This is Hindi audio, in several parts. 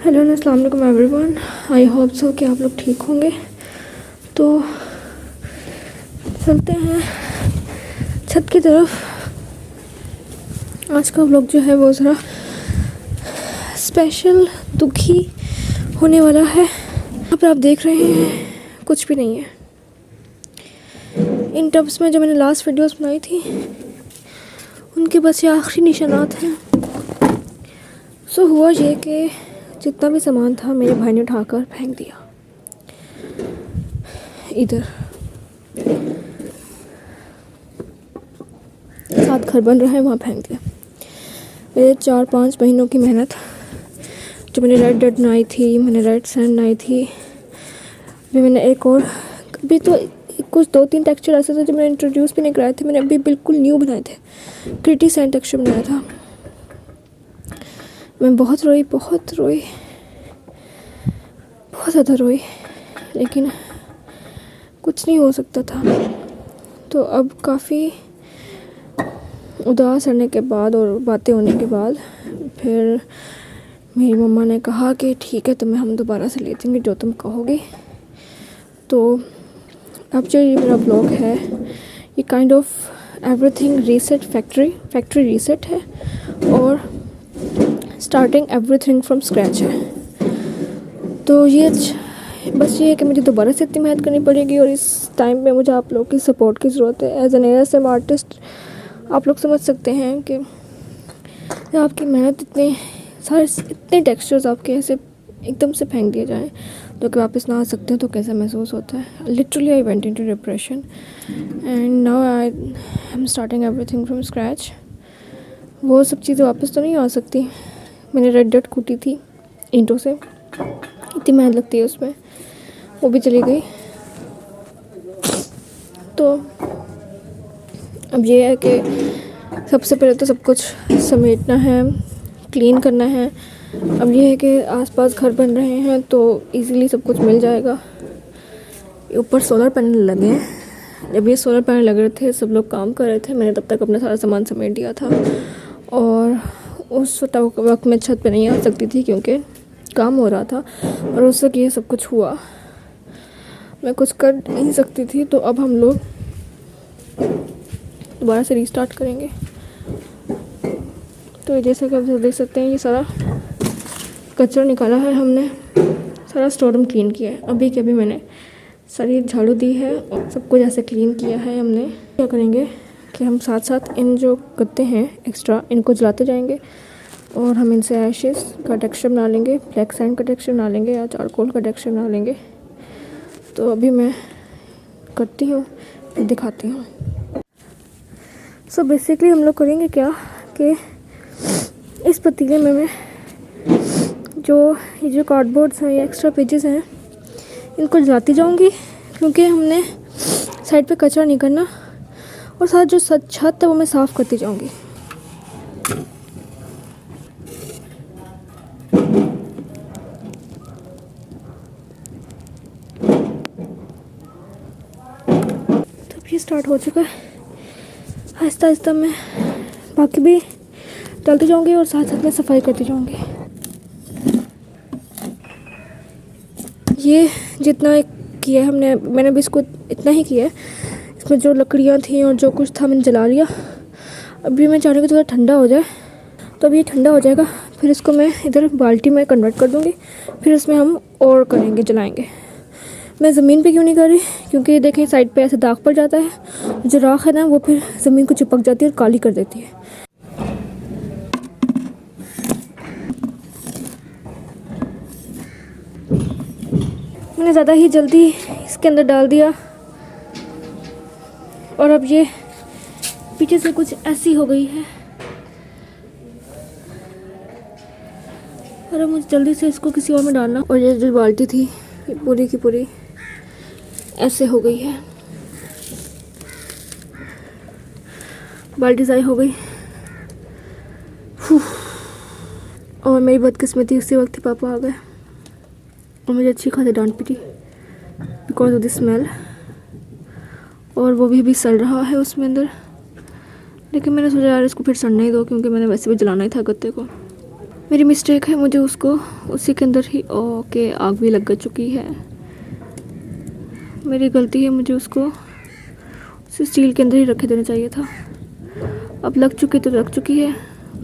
हेलो अस्सलाम वालेकुम एवरीवन। आई होप सो कि आप लोग ठीक होंगे। तो चलते हैं छत की तरफ। आज का व्लॉग जो है वो ज़रा स्पेशल दुखी होने वाला है। यहाँ पर आप देख रहे हैं कुछ भी नहीं है। इन टब्स में जो मैंने लास्ट वीडियोस बनाई थी उनके बस ये आखिरी निशानात हैं। सो हुआ ये कि जितना भी सामान था मेरे भाई ने उठाकर फेंक दिया। इधर 7 घर बन रहा है, वहाँ फेंक दिया। मेरे 4-5 महीनों की मेहनत, जो मैंने रेड डट बनाई थी, मैंने रेड सैंड बनाई थी, अभी मैंने एक और अभी तो कुछ 2-3 टेक्सचर ऐसे थे जो मैंने इंट्रोड्यूस भी नहीं कराए थे। मैंने अभी बिल्कुल न्यू बनाए थे। क्रिटी सैंड टेक्सचर बनाया था। मैं बहुत ज़्यादा रोई, लेकिन कुछ नहीं हो सकता था। तो अब काफ़ी उदास रहने के बाद और बातें होने के बाद फिर मेरी मम्मा ने कहा कि ठीक है, तुम्हें हम दोबारा से ले देंगे जो तुम कहोगे। तो अब जो ये मेरा ब्लॉग है ये kind of everything reset factory reset है और स्टार्टिंग एवरीथिंग फ्रॉम स्क्रैच है। तो ये बस ये है कि मुझे दोबारा से इतनी मेहनत करनी पड़ेगी और इस टाइम पे मुझे आप लोग की सपोर्ट की ज़रूरत है। एज एन ASM आर्टिस्ट आप लोग समझ सकते हैं कि आपकी मेहनत इतने टेक्सचर्स आपके ऐसे एकदम से फेंक दिए जाएं तो कि वापस ना आ सकते हैं तो कैसा महसूस होता है। Literally I went into depression and now I am starting everything from scratch. वो सब चीज़ें वापस तो नहीं आ सकती। मैंने रेड डट कूटी थी ईंटों से, इतनी मेहनत लगती है उसमें, वो भी चली गई। तो अब ये है कि सबसे पहले तो सब कुछ समेटना है, क्लीन करना है। अब ये है कि आसपास घर बन रहे हैं तो इजीली सब कुछ मिल जाएगा। ऊपर सोलर पैनल लगे हैं। जब ये सोलर पैनल लग रहे थे सब लोग काम कर रहे थे, मैंने तब तक अपना सारा सामान समेट दिया था और उस वक्त मैं छत पे नहीं आ सकती थी क्योंकि काम हो रहा था और उस वक्त ये सब कुछ हुआ। मैं कुछ कर नहीं सकती थी। तो अब हम लोग दोबारा से रीस्टार्ट करेंगे। तो जैसे कि आप देख सकते हैं ये सारा कचरा निकाला है हमने, सारा स्टोर रूम क्लीन किया है। अभी के अभी मैंने सारी झाड़ू दी है और सब कुछ ऐसे क्लीन किया है हमने। क्या करेंगे कि हम साथ साथ इन जो गत्ते हैं एक्स्ट्रा इनको जलाते जाएंगे और हम इनसे एशेस का टेक्सचर बना लेंगे, ब्लैक सैंड का टेक्सचर बना लेंगे या चारकोल का टेक्सचर बना लेंगे। तो अभी मैं करती हूँ, दिखाती हूँ। सो बेसिकली हम लोग करेंगे क्या कि इस पतीले में मैं ये जो कार्डबोर्ड्स हैं या एक्स्ट्रा पेजेस हैं इनको जलाती जाऊँगी क्योंकि हमने साइड पे कचरा नहीं करना और साथ जो छत है वो मैं साफ़ करती जाऊँगी। तो ये स्टार्ट हो चुका है। आहिस्ता आहिस्ता मैं बाकी भी डालती जाऊँगी और साथ साथ में सफाई करती जाऊँगी। ये जितना किया है मैंने भी इसको इतना ही किया है। इसमें जो लकड़ियाँ थी और जो कुछ था मैंने जला लिया। अभी मैं चाह रही हूँ कि थोड़ा ठंडा हो जाए। तो अभी ये ठंडा हो जाएगा, फिर इसको मैं इधर बाल्टी में कन्वर्ट कर दूँगी, फिर इसमें हम और करेंगे, जलाएँगे। मैं ज़मीन पे क्यों नहीं कर रही क्योंकि देखें साइड पे ऐसे दाग पड़ जाता है। जो राख है ना वो फिर ज़मीन को चिपक जाती है और काली कर देती है। मैंने ज़्यादा ही जल्दी इसके अंदर डाल दिया और अब ये पीछे से कुछ ऐसी हो गई है और अब मुझे जल्दी से इसको किसी और में डालना। और ये जो बाल्टी थी ये पूरी की पूरी ऐसे हो गई है, बाल्टी ज़ाय हो गई। और मेरी बदकिस्मती उसी वक्त ही पापा आ गए और मुझे अच्छी खासी डांट PT because of the smell. और वो भी अभी सड़ रहा है उसमें अंदर, लेकिन मैंने सोचा यार इसको फिर सड़ने ही दो क्योंकि मैंने वैसे भी जलाना ही था गत्ते को। मेरी मिस्टेक है, मुझे उसको उसी के अंदर ही ओके आग भी लग चुकी है। मेरी गलती है, मुझे उसको उसी स्टील के अंदर ही रखे देना चाहिए था। अब लग चुकी तो लग चुकी है,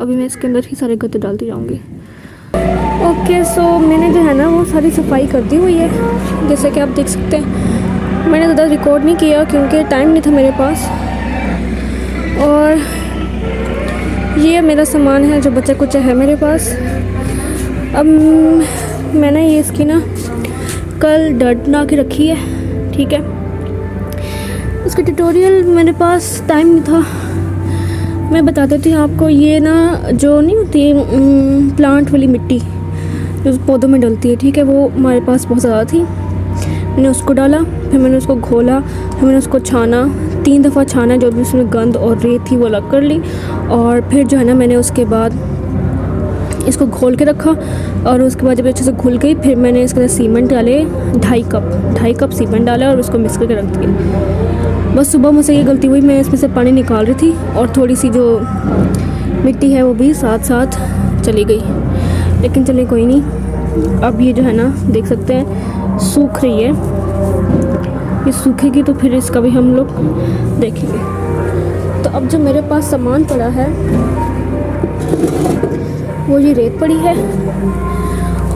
अभी मैं इसके अंदर ही सारे गत्ते डालती जाऊँगी। ओके सो मैंने जो है ना वो सारी सफाई कर दी हुई है, जैसे कि आप देख सकते हैं। मैंने ज़्यादा रिकॉर्ड नहीं किया क्योंकि टाइम नहीं था मेरे पास। और ये मेरा सामान है जो बचा कुचा है मेरे पास। अब मैंने ये इसकी ना कल डट बना के रखी है, ठीक है। उसका ट्यूटोरियल मेरे पास टाइम नहीं था, मैं बता देती हूँ आपको। ये ना जो नहीं होती प्लांट वाली मिट्टी जो पौधों में डलती है, ठीक है, वो हमारे पास बहुत ज़्यादा थी। मैंने उसको डाला, फिर मैंने उसको घोला, फिर मैंने उसको छाना, 3 दफ़ा छाना, जो भी उसमें गंद और रेत थी वो अलग कर ली। और फिर जो है ना मैंने उसके बाद इसको घोल के रखा, और उसके बाद जब अच्छे से घुल गई फिर मैंने इसके अंदर सीमेंट डाले, 2.5 कप सीमेंट डाला और उसको मिक्स करके रख दिया। बस सुबह मुझसे ये गलती हुई, मैं इसमें से पानी निकाल रही थी और थोड़ी सी जो मिट्टी है वो भी साथ साथ चली गई, लेकिन चले कोई नहीं। अब ये जो है ना देख सकते हैं सूख रही है, ये सूखेगी तो फिर इसका भी हम लोग देखेंगे। तो अब जो मेरे पास सामान पड़ा है वो ये रेत पड़ी है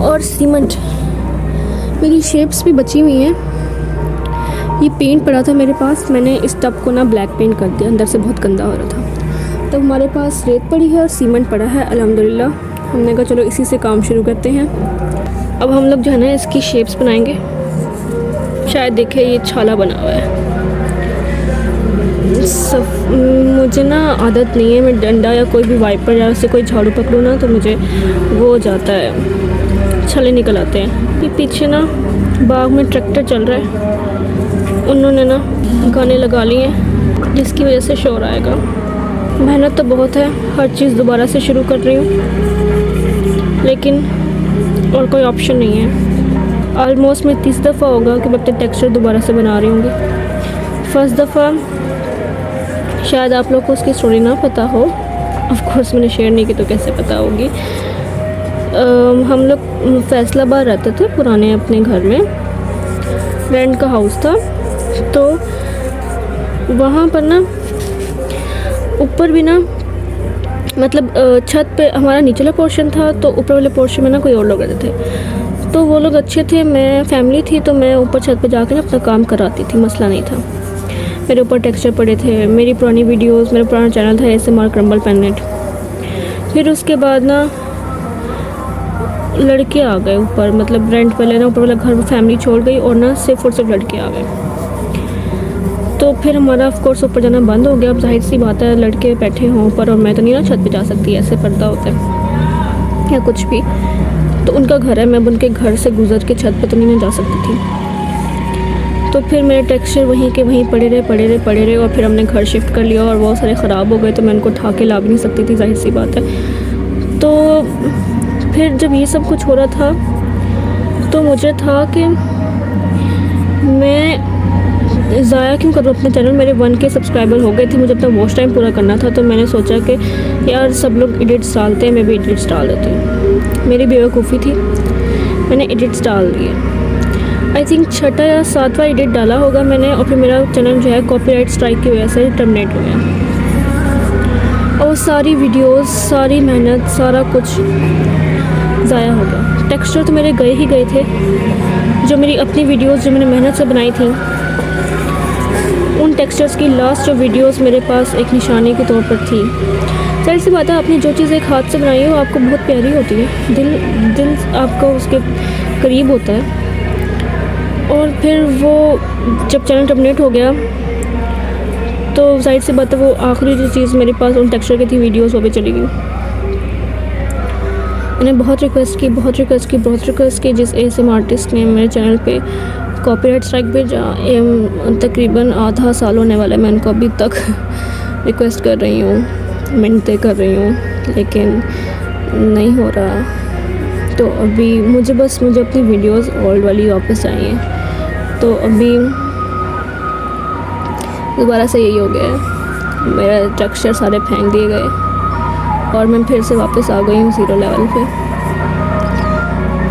और सीमेंट, मेरी शेप्स भी बची हुई हैं। ये पेंट पड़ा था मेरे पास, मैंने इस टब को ना ब्लैक पेंट कर दिया, अंदर से बहुत गंदा हो रहा था। तो हमारे पास रेत पड़ी है और सीमेंट पड़ा है अल्हम्दुलिल्लाह। हमने कहा चलो इसी से काम शुरू करते हैं। अब हम लोग जो है ना इसकी शेप्स बनाएंगे। शायद देखे ये छाला बना हुआ है। मुझे ना आदत नहीं है, मैं डंडा या कोई भी वाइपर या से कोई झाड़ू पकड़ूँ ना तो मुझे वो हो जाता है, छाले निकल आते हैं। ये पीछे ना बाग में ट्रैक्टर चल रहा है, उन्होंने ना गाने लगा लिए हैं जिसकी वजह से शोर आएगा। मेहनत तो बहुत है, हर चीज़ दोबारा से शुरू कर रही हूँ, लेकिन और कोई ऑप्शन नहीं है। ऑलमोस्ट मैं 30 दफ़ा होगा कि मैं अपने टेक्सचर दोबारा से बना रही हूँगी। फर्स्ट दफ़ा शायद आप लोग को उसकी स्टोरी ना पता हो, ऑफ कोर्स मैंने शेयर नहीं की तो कैसे पता होगी। हम लोग फैसलाबाद रहते थे पुराने अपने घर में, रेंट का हाउस था। तो वहाँ पर ना ऊपर भी ना मतलब छत पे हमारा निचला पोर्शन था, तो ऊपर वाले पोर्शन में ना कोई और लोग रहते थे। तो वो लोग अच्छे थे, मैं फैमिली थी, तो मैं ऊपर छत पे जाकर ना अपना काम कराती थी, मसला नहीं था। मेरे ऊपर टेक्सचर पड़े थे, मेरी पुरानी वीडियोस, मेरा पुराना चैनल था ASMR क्रम्बल पैनेट। फिर उसके बाद ना लड़के आ गए ऊपर, मतलब रेंट पे लेना, ऊपर वाला घर फैमिली छोड़ गई और ना सिर्फ और सिर्फ लड़के आ गए। तो फिर हमारा ऑफ कोर्स ऊपर जाना बंद हो गया। अब जाहिर सी बात है लड़के बैठे हों ऊपर और मैं तो नहीं ना छत पे जा सकती, ऐसे पर्दा होता है या कुछ भी, तो उनका घर है, मैं उनके घर से गुजर के छत पे तो नहीं ना जा सकती थी। तो फिर मेरे टेक्सचर वहीं के वहीं पड़े रहे और फिर हमने घर शिफ्ट कर लिया और बहुत सारे ख़राब हो गए, तो मैं उनको उठा के ला भी नहीं सकती थी, जाहिर सी बात है। तो फिर जब ये सब कुछ हो रहा था तो मुझे था कि मैं ज़ाया क्यों करूँ अपना चैनल। मेरे 1K सब्सक्राइबर हो गए थे, मुझे अपना वॉच टाइम पूरा करना था। तो मैंने सोचा कि यार सब लोग एडिट्स डालते हैं, मैं भी एडिट्स डाल देती हूँ। मेरी बेवकूफ़ी थी, मैंने एडिट्स डाल दिए। आई थिंक 6वां या 7वां एडिट डाला होगा मैंने, और फिर मेरा चैनल जो है कॉपीराइट स्ट्राइक की वजह से टर्मिनेट हो गया और सारी वीडियोस, सारी मेहनत, सारा कुछ ज़ाया हो गया। टेक्सचर तो मेरे गए ही गए थे, जो मेरी अपनी वीडियोस जो मैंने मेहनत से बनाई थी, उन टेक्सचर्स की लास्ट जो वीडियोस मेरे पास एक निशानी के तौर पर थी। जाहिर सी बात है, आपने जो चीज़ एक हाथ से बनाई हो आपको बहुत प्यारी होती है, दिल आपका उसके करीब होता है। और फिर वो जब चैनल टर्मिनेट हो गया तो जाहिर सी बात है वो आखिरी जो चीज़ मेरे पास उन टेक्सचर की थी वीडियोस, वो भी चली गई। मैंने बहुत रिक्वेस्ट की जिस ASMR आर्टिस्ट ने मेरे चैनल पे कॉपीराइट स्ट्राइक भेजा, तकरीबन आधा साल होने वाला है, मैं उनको अभी तक रिक्वेस्ट कर रही हूँ, मिन्नतें कर रही हूँ, लेकिन नहीं हो रहा। तो अभी मुझे अपनी वीडियोस ओल्ड वाली वापस चाहिए। तो अभी दोबारा से यही हो गया है, मेरा टेक्सचर सारे फेंक दिए गए और मैं फिर से वापस आ गई हूँ 0 लेवल पे।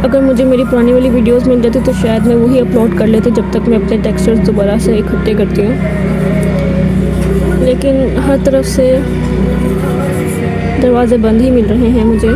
अगर मुझे मेरी पुरानी वाली वीडियोस मिल जाती तो शायद मैं वही अपलोड कर लेती जब तक मैं अपने टेक्सचर्स दोबारा से इकट्ठे करती हूँ, लेकिन हर तरफ से दरवाज़े बंद ही मिल रहे हैं मुझे।